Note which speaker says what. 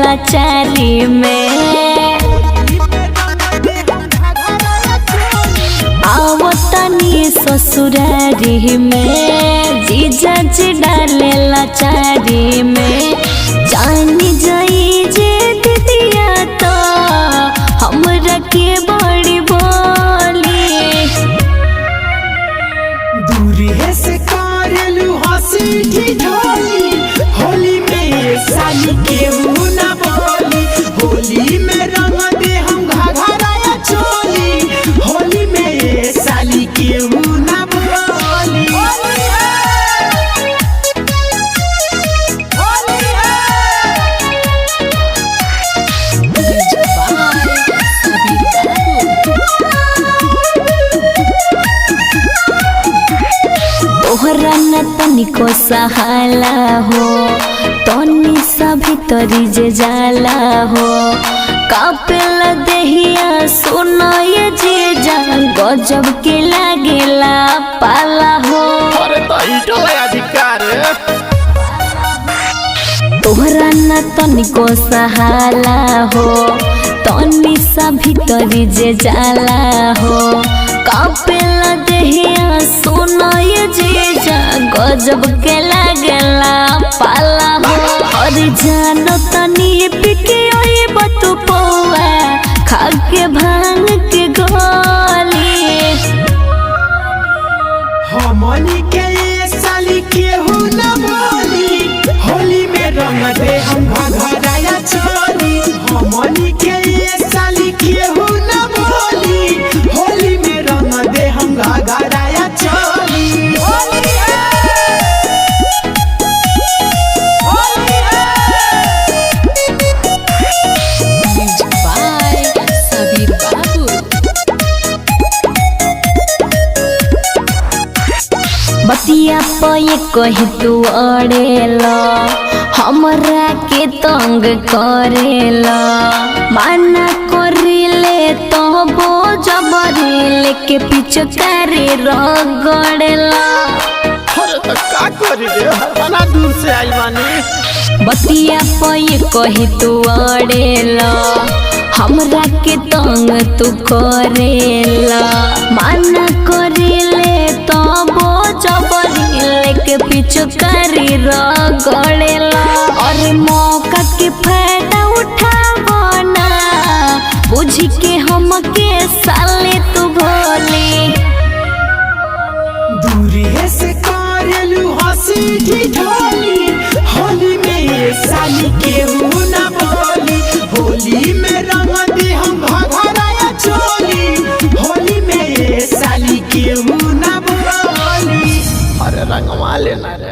Speaker 1: लाचारी में। आवतनी ससुरारी में जीजा जी डाले लाचारी में। जानी जाई जे दीदिया तो हमरा के बड़ी बोली।
Speaker 2: दूरी है से करेलू हंसी ठिठोली। होली में साली केहू ना बोली। होली में रंग दे हम घाघरा चोली। होली में साली केहू ना बोली।
Speaker 1: तोहरा न तनिको सहाला हो तनी सा भीतरी जे जाला हो। कापेला देहिया सुनो ये जीजा गजब के लागेला पाला हो। तोहरा न तनिको सहाला हो तनी सा भीतरी जे जाला हो। कापेला देहिया सुनो ये जीजा गजब के लागेला पाला हो। और जानो तनी पिके ओए बतु पौआ खा के भांग के गोली।
Speaker 2: हमनी के ये साली केहू ना बोली। होली में रंग दे हम घाघरा चोली। हमनी के ये साली केहू ना बोली। होली में रंग दे हम घाघरा चोली।
Speaker 1: बतिया पे कही तू अड़ेला हमरा के तंग करेला। माना करिले तो बो जबरी के पीछे करे रगड़ेला।
Speaker 2: दूर से आई बानी।
Speaker 1: बतिया पे कही तू अड़ेला हमरा के तंग तू करेला। माना करिले तो बो जबरी के पीछे करी रगड़ेला। और मौका के फायदा उठावना बुझी के हम के साले तू भोली।
Speaker 2: दूरी है से करेलू हंसी ठिठोली। होली में साली केहू ना बोली। होली में रंग दे हम घाघरा चोली। होली में साली केहू ना बोली। अरे रंगवा लेना रे।